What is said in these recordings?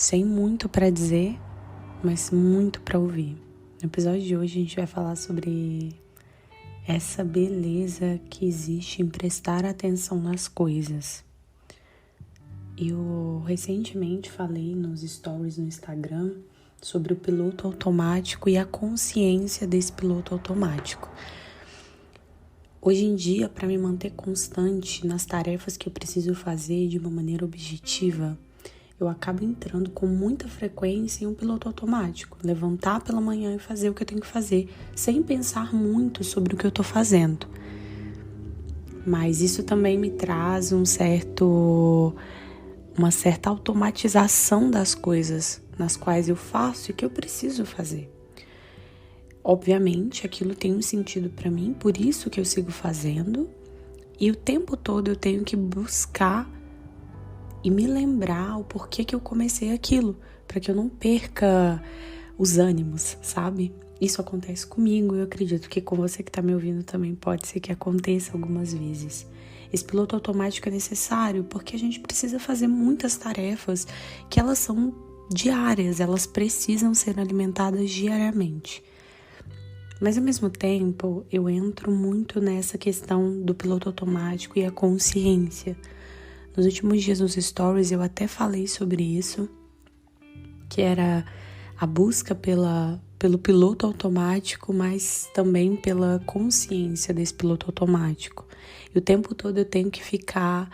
sem muito para dizer, mas muito para ouvir. No episódio de hoje a gente vai falar sobre essa beleza que existe em prestar atenção nas coisas. Eu recentemente falei nos stories no Instagram sobre o piloto automático e a consciência desse piloto automático. Hoje em dia, para me manter constante nas tarefas que eu preciso fazer de uma maneira objetiva, eu acabo entrando com muita frequência em um piloto automático. Levantar pela manhã e fazer o que eu tenho que fazer, sem pensar muito sobre o que eu estou fazendo. Mas isso também me traz uma certa automatização das coisas nas quais eu faço e que eu preciso fazer. Obviamente, aquilo tem um sentido para mim, por isso que eu sigo fazendo. E o tempo todo eu tenho que buscar e me lembrar o porquê que eu comecei aquilo, para que eu não perca os ânimos, sabe? Isso acontece comigo, eu acredito que com você que está me ouvindo também pode ser que aconteça algumas vezes. Esse piloto automático é necessário porque a gente precisa fazer muitas tarefas que elas são diárias, elas precisam ser alimentadas diariamente. Mas ao mesmo tempo, eu entro muito nessa questão do piloto automático e a consciência. Nos últimos dias nos stories eu até falei sobre isso, que era a busca pelo piloto automático, mas também pela consciência desse piloto automático. E o tempo todo eu tenho que ficar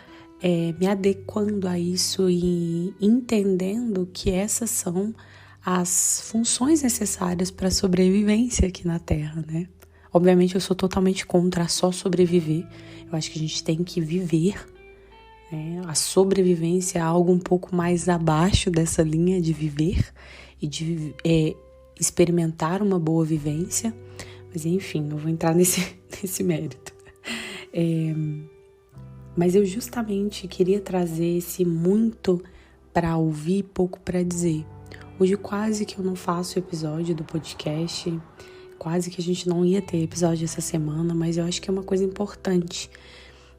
me adequando a isso e entendendo que essas são as funções necessárias para a sobrevivência aqui na Terra, né? Obviamente eu sou totalmente contra só sobreviver. Eu acho que a gente tem que viver, né? A sobrevivência é algo um pouco mais abaixo dessa linha de viver e de experimentar uma boa vivência. Mas enfim, não vou entrar nesse mérito. Mas eu justamente queria trazer esse muito para ouvir e pouco para dizer. Hoje quase que eu não faço episódio do podcast, quase que a gente não ia ter episódio essa semana, mas eu acho que é uma coisa importante.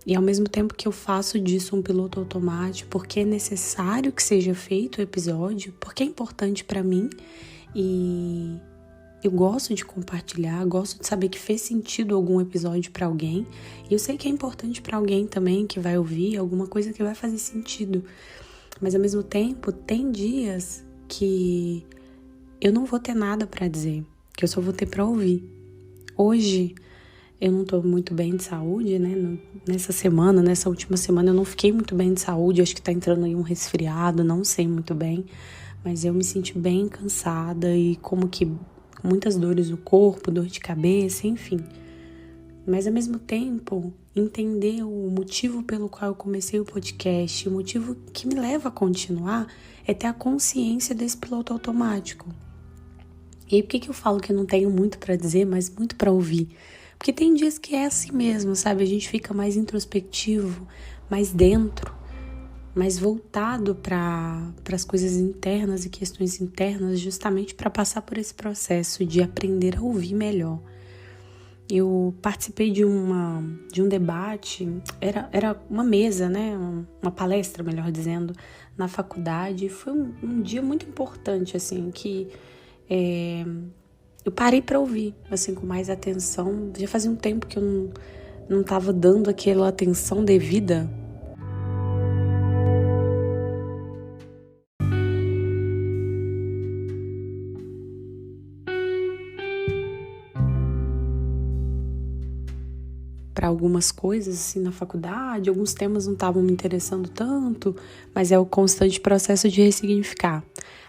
E ao mesmo tempo que eu faço disso um piloto automático, porque é necessário que seja feito o episódio, porque é importante para mim e eu gosto de compartilhar, gosto de saber que fez sentido algum episódio para alguém. E eu sei que é importante para alguém também que vai ouvir alguma coisa que vai fazer sentido. Mas ao mesmo tempo, tem dias que eu não vou ter nada para dizer, que eu só vou ter para ouvir. Hoje eu não tô muito bem de saúde, né? Nessa última semana eu não fiquei muito bem de saúde, acho que tá entrando aí um resfriado, não sei muito bem, mas eu me senti bem cansada e como que muitas dores no corpo, dor de cabeça, enfim. Mas ao mesmo tempo, entender o motivo pelo qual eu comecei o podcast, o motivo que me leva a continuar é ter a consciência desse piloto automático. E aí por que eu falo que eu não tenho muito para dizer, mas muito para ouvir? Porque tem dias que é assim mesmo, sabe? A gente fica mais introspectivo, mais dentro, mais voltado para as coisas internas e questões internas, justamente para passar por esse processo de aprender a ouvir melhor. Eu participei de um debate, era uma mesa, né? Uma palestra, melhor dizendo, na faculdade. Foi um dia muito importante, assim, que eu parei para ouvir, assim, com mais atenção. Já fazia um tempo que eu não estava dando aquela atenção devida. Para algumas coisas assim na faculdade, alguns temas não estavam me interessando tanto, mas é o constante processo de ressignificar.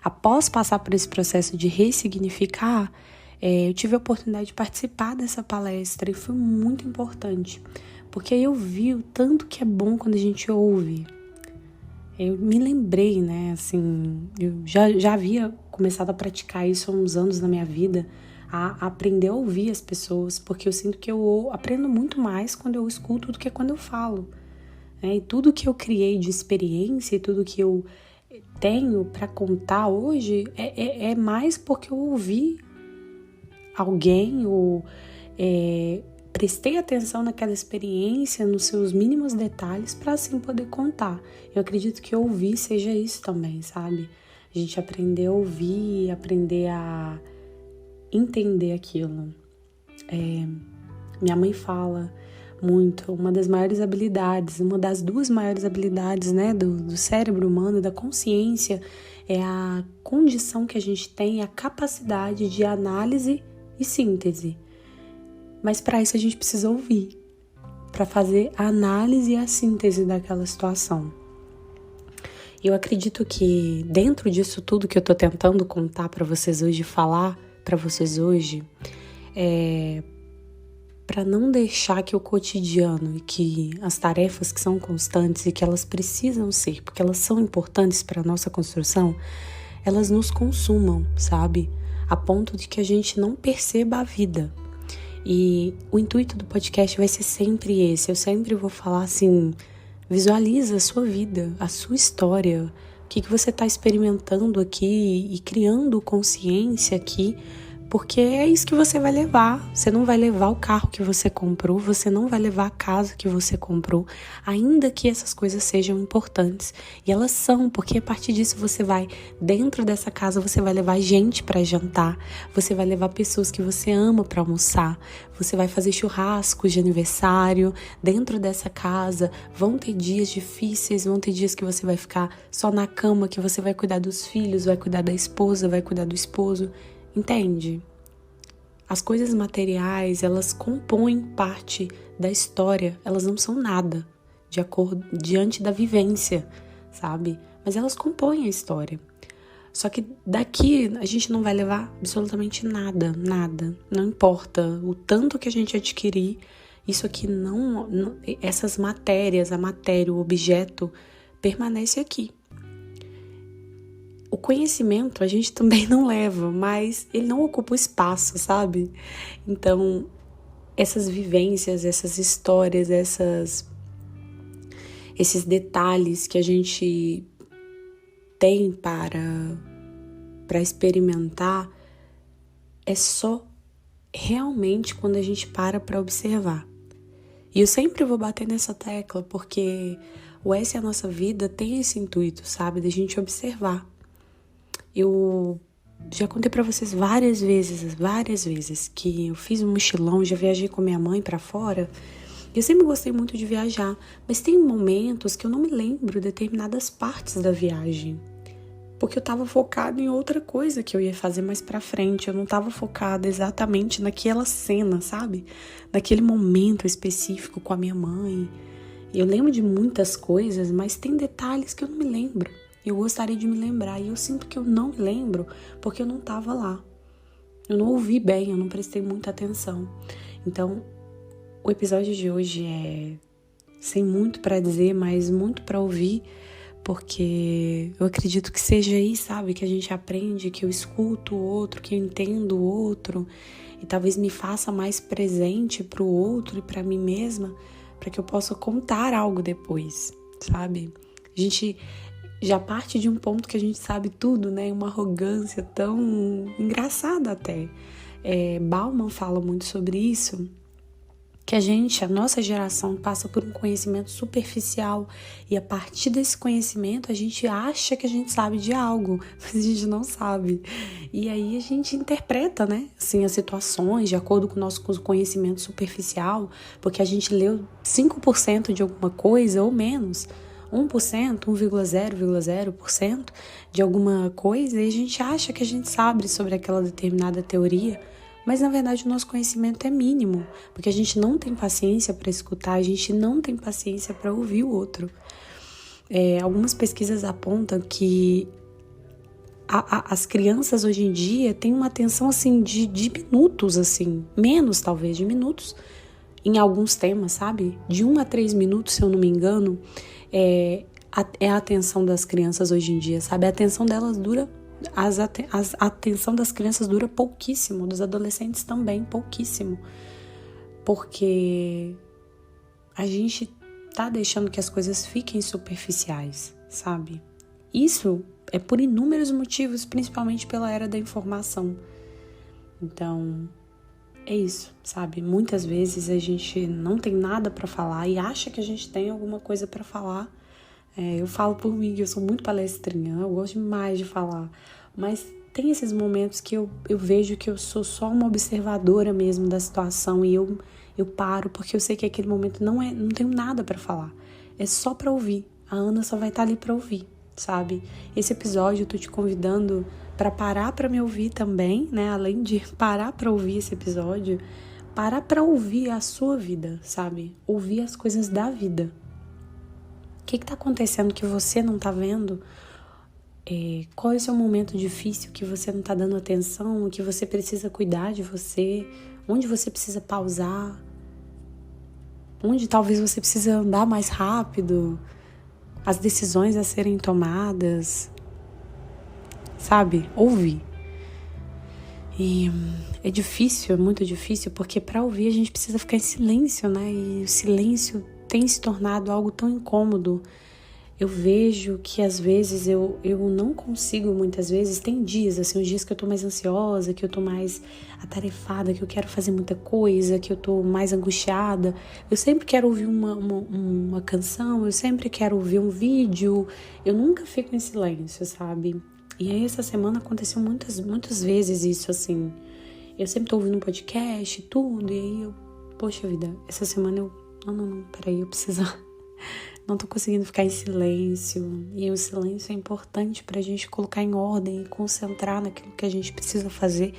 Após passar por esse processo de ressignificar, eu tive a oportunidade de participar dessa palestra e foi muito importante, porque aí eu vi o tanto que é bom quando a gente ouve. Eu me lembrei, né, assim, eu já havia começado a praticar isso há uns anos na minha vida, a aprender a ouvir as pessoas, porque eu sinto que eu aprendo muito mais quando eu escuto do que quando eu falo, né? E tudo que eu criei de experiência e tudo que eu tenho para contar hoje é mais porque eu ouvi alguém ou prestei atenção naquela experiência, nos seus mínimos detalhes, para assim poder contar. Eu acredito que ouvir seja isso também, sabe? a gente aprender a ouvir, aprender a entender aquilo. Minha mãe fala muito, uma das maiores habilidades, uma das duas maiores habilidades, né, do cérebro humano, da consciência, é a condição que a gente tem, a capacidade de análise e síntese. Mas para isso a gente precisa ouvir, para fazer a análise e a síntese daquela situação. Eu acredito que dentro disso tudo que eu tô tentando contar para vocês hoje, falar para vocês hoje, para não deixar que o cotidiano e que as tarefas que são constantes e que elas precisam ser, porque elas são importantes para a nossa construção, elas nos consumam, sabe? A ponto de que a gente não perceba a vida. E o intuito do podcast vai ser sempre esse. Eu sempre vou falar assim, visualiza a sua vida, a sua história, o que você está experimentando aqui e criando consciência aqui, porque é isso que você vai levar. Você não vai levar o carro que você comprou, você não vai levar a casa que você comprou, ainda que essas coisas sejam importantes. E elas são, porque a partir disso você vai, dentro dessa casa, você vai levar gente para jantar, você vai levar pessoas que você ama para almoçar, você vai fazer churrascos de aniversário dentro dessa casa. Vão ter dias difíceis, vão ter dias que você vai ficar só na cama, que você vai cuidar dos filhos, vai cuidar da esposa, vai cuidar do esposo. Entende? As coisas materiais, elas compõem parte da história, elas não são nada de acordo diante da vivência, sabe? Mas elas compõem a história. Só que daqui a gente não vai levar absolutamente nada, não importa o tanto que a gente adquirir, isso aqui não essas matérias, a matéria, o objeto permanece aqui. O conhecimento a gente também não leva, mas ele não ocupa o espaço, sabe? Então, essas vivências, essas histórias, esses detalhes que a gente tem para experimentar, é só realmente quando a gente para observar. E eu sempre vou bater nessa tecla, porque o Essa é a Nossa Vida tem esse intuito, sabe? Da gente observar. Eu já contei pra vocês várias vezes que eu fiz um mochilão, já viajei com minha mãe pra fora. Eu sempre gostei muito de viajar, mas tem momentos que eu não me lembro de determinadas partes da viagem, porque eu tava focada em outra coisa que eu ia fazer mais pra frente. Eu não tava focada exatamente naquela cena, sabe? Naquele momento específico com a minha mãe. Eu lembro de muitas coisas, mas tem detalhes que eu não me lembro. Eu gostaria de me lembrar, e eu sinto que eu não me lembro porque eu não estava lá. Eu não ouvi bem, eu não prestei muita atenção. Então, o episódio de hoje é sem muito para dizer, mas muito para ouvir, porque eu acredito que seja aí, sabe? Que a gente aprende, que eu escuto o outro, que eu entendo o outro, e talvez me faça mais presente para o outro e para mim mesma, para que eu possa contar algo depois, sabe? A gente já parte de um ponto que a gente sabe tudo, né? Uma arrogância tão engraçada até. Bauman fala muito sobre isso, que a nossa geração passa por um conhecimento superficial e a partir desse conhecimento a gente acha que a gente sabe de algo, mas a gente não sabe. E aí a gente interpreta, né? Assim, as situações de acordo com o nosso conhecimento superficial, porque a gente leu 5% de alguma coisa ou menos, 1%, 1,0% de alguma coisa, e a gente acha que a gente sabe sobre aquela determinada teoria, mas na verdade o nosso conhecimento é mínimo, porque a gente não tem paciência para escutar, a gente não tem paciência para ouvir o outro. Algumas pesquisas apontam que as crianças hoje em dia têm uma atenção assim de minutos, assim, menos talvez de minutos, em alguns temas, sabe? De 1 a 3 minutos, se eu não me engano, é a atenção das crianças hoje em dia, sabe? A atenção delas dura, a atenção das crianças dura pouquíssimo, dos adolescentes também, pouquíssimo. Porque a gente tá deixando que as coisas fiquem superficiais, sabe? Isso é por inúmeros motivos, principalmente pela era da informação. Então, é isso, sabe? Muitas vezes a gente não tem nada pra falar e acha que a gente tem alguma coisa pra falar, Eu falo por mim, que eu sou muito palestrinha, eu gosto demais de falar. Mas tem esses momentos que eu vejo que eu sou só uma observadora mesmo da situação e eu paro, porque eu sei que aquele momento não tenho nada pra falar. É só pra ouvir. A Ana só vai estar ali pra ouvir, sabe? Esse episódio eu tô te convidando pra parar pra me ouvir também, né? Além de parar pra ouvir esse episódio, parar pra ouvir a sua vida, sabe? Ouvir as coisas da vida. O que tá acontecendo que você não tá vendo? Qual é o seu momento difícil que você não tá dando atenção, que você precisa cuidar de você, onde você precisa pausar, onde talvez você precise andar mais rápido, as decisões a serem tomadas, sabe? Ouvir. E é difícil, é muito difícil, porque para ouvir a gente precisa ficar em silêncio, né? E o silêncio tem se tornado algo tão incômodo. Eu vejo que às vezes eu não consigo, muitas vezes, tem dias, assim, os dias que eu tô mais ansiosa, que eu tô mais atarefada, que eu quero fazer muita coisa, que eu tô mais angustiada. Eu sempre quero ouvir uma canção, eu sempre quero ouvir um vídeo, eu nunca fico em silêncio, sabe? E aí essa semana aconteceu muitas vezes isso, assim. Eu sempre tô ouvindo um podcast e tudo, e aí poxa vida, essa semana não, peraí, eu preciso... Não tô conseguindo ficar em silêncio. E o silêncio é importante pra gente colocar em ordem e concentrar naquilo que a gente precisa fazer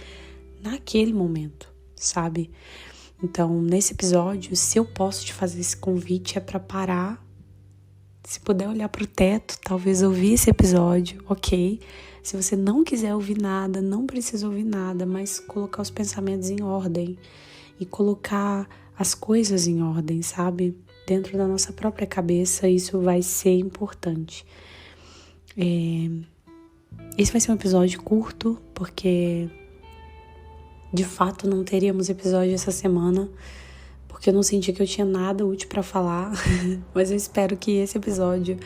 naquele momento, sabe? Então, nesse episódio, se eu posso te fazer esse convite, é pra parar. Se puder olhar pro teto, talvez ouvir esse episódio, ok? Se você não quiser ouvir nada, não precisa ouvir nada, mas colocar os pensamentos em ordem e colocar as coisas em ordem, sabe? Dentro da nossa própria cabeça, isso vai ser importante. Esse vai ser um episódio curto, porque de fato não teríamos episódio essa semana, porque eu não senti que eu tinha nada útil para falar, mas eu espero que esse episódio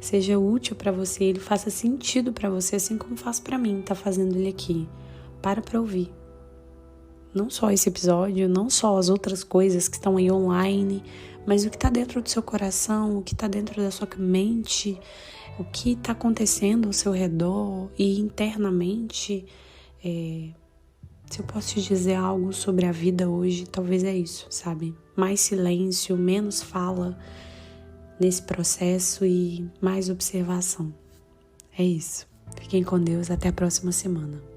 seja útil para você, ele faça sentido para você, assim como faz para mim, tá fazendo ele aqui. Para ouvir. Não só esse episódio, não só as outras coisas que estão aí online, mas o que está dentro do seu coração, o que está dentro da sua mente, o que está acontecendo ao seu redor e internamente. Se eu posso te dizer algo sobre a vida hoje, talvez é isso, sabe? Mais silêncio, menos fala nesse processo e mais observação. É isso. Fiquem com Deus, até a próxima semana.